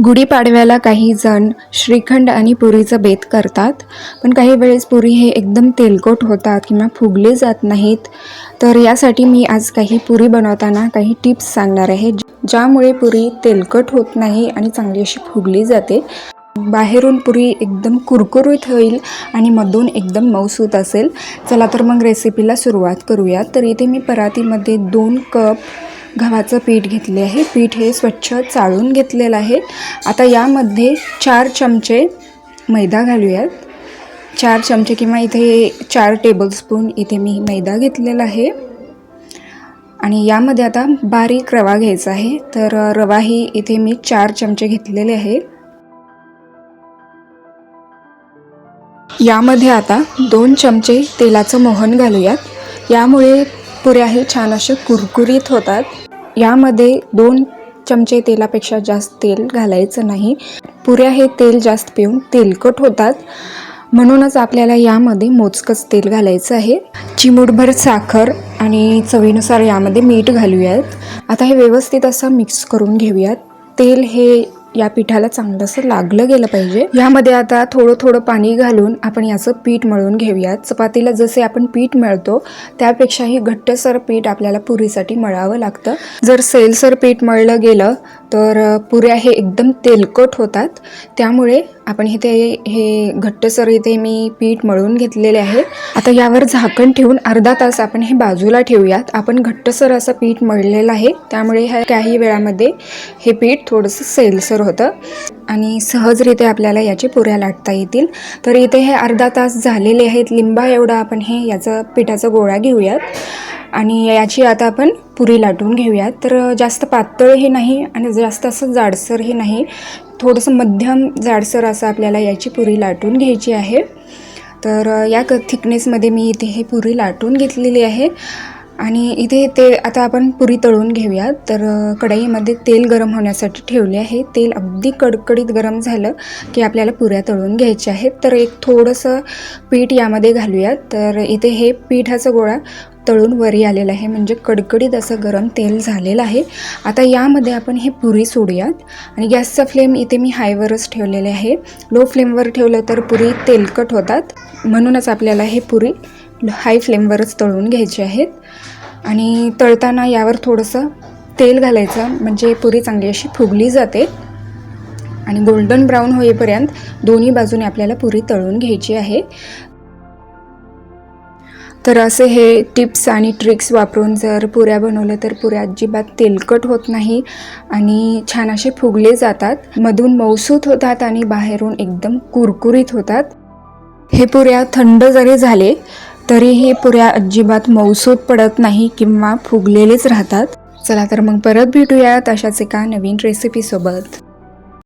गुढीपाडव्याला काही जण श्रीखंड आणि पुरीचं बेत करतात, पण काही वेळेस पुरी हे एकदम तेलकट होतात किंवा फुगले जात नाहीत. तर यासाठी मी आज काही पुरी बनवताना काही टिप्स सांगणार आहे, ज्यामुळे पुरी तेलकट होत नाही आणि चांगली अशी फुगली जाते. बाहेरून पुरी एकदम कुरकुरीत होईल आणि मधून एकदम मऊसूत असेल. चला तर मग रेसिपीला सुरुवात करूयात. तर इथे मी परातीमध्ये 2 कप गव्हाचं पीठ घेतले आहे. पीठ हे स्वच्छ चाळून घेतलेलं आहे. आता यामध्ये 4 चमचे मैदा घालूयात. 4 चमचे किंवा इथे 4 टेबलस्पून इथे मी मैदा घेतलेला आहे. आणि यामध्ये आता बारीक रवा घ्यायचा आहे. तर रवाही इथे मी 4 चमचे घेतलेले आहे. यामध्ये आता 2 चमचे तेलाचं मोहन घालूयात. यामुळे पुऱ्या हे छान असे कुरकुरीत होतात. यामध्ये 2 चमचे तेलापेक्षा जास्त तेल घालायचं नाही. पुऱ्या हे तेल जास्त पिऊन तेलकट होतात, म्हणूनच आपल्याला यामध्ये मोजकंच तेल घालायचं आहे. चिमूटभर साखर आणि चवीनुसार यामध्ये मीठ घालूयात. आता हे व्यवस्थित असं मिक्स करून घेऊयात. तेल हे या पिठाला चांगलं असं लागलं गेलं पाहिजे. यामध्ये आता थोडं थोडं पाणी घालून आपण याचं पीठ मळून घेऊयात. चपातीला जसे आपण पीठ मळतो त्यापेक्षाही घट्टसर पीठ आपल्याला पुरीसाठी मळावं लागतं. जर सैलसर पीठ मळलं गेलं तर पुऱ्या हे एकदम तेलकट होतात. त्यामुळे आपण हे घट्टसर इथे मी पीठ मळून घेतलेले आहे. आता यावर झाकण ठेवून अर्धा तास आपण हे बाजूला ठेवूयात. आपण घट्टसर असं पीठ मळलेलं आहे, त्यामुळे काही वेळामध्ये हे पीठ थोडंसं सैलसर होतं आणि सहजरित्या आपल्याला याची पुऱ्या लाटता येतील. तर इथे हे अर्धा तास झालेले आहेत. लिंबा एवढा आपण हे याचं पिठाचा गोळा घेऊयात आणि याची आता आपण पुरी लाटून घेऊयात. तर जास्त पातळही नाही आणि जास्त असं जाडसरही नाही, थोडंसं मध्यम जाडसर असं आपल्याला याची पुरी लाटून घ्यायची आहे. तर या थिकनेसमध्ये मी इथे ही पुरी लाटून घेतलेली आहे. आणि इथे ते आता आपण पुरी तळून घेऊयात. तर कढईमध्ये तेल गरम होण्यासाठी ठेवले आहे. तेल अगदी कडकडीत गरम झालं की आपल्याला पुऱ्या तळून घ्यायच्या आहेत. तर एक थोडंसं पीठ यामध्ये घालूयात. तर इथे हे पिठाचा गोळा तळून वरी आलेला आहे, म्हणजे कडकडीत असं गरम तेल झालेलं आहे. आता यामध्ये आपण हे पुरी सोडूयात आणि गॅसचा फ्लेम इथे मी हायवरच ठेवलेले आहे. लो फ्लेमवर ठेवलं तर पुरी तेलकट होतात, म्हणूनच आपल्याला हे पुरी हाय फ्लेमवरच तळून घ्यायचे आहेत. आणि तळताना यावर थोडंसं तेल घालायचं, म्हणजे पुरी चांगली अशी फुगली जाते. आणि गोल्डन ब्राऊन होईपर्यंत दोन्ही बाजूने आपल्याला पुरी तळून घ्यायची आहे. तर असे हे टिप्स आणि ट्रिक्स वापरून जर पुऱ्या बनवल्या तर पुऱ्या अजिबात तेलकट होत नाही आणि छान असे फुगले जातात. मधून मऊसूत होतात आणि बाहेरून एकदम कुरकुरीत होतात. हे पुऱ्या थंड जरी झाले तरीही पुऱ्या अजिबात मऊसूत पडत नाही किंवा फुगलेलेच राहतात. चला तर मग परत भेटूयात अशाच एका नवीन रेसिपीसोबत.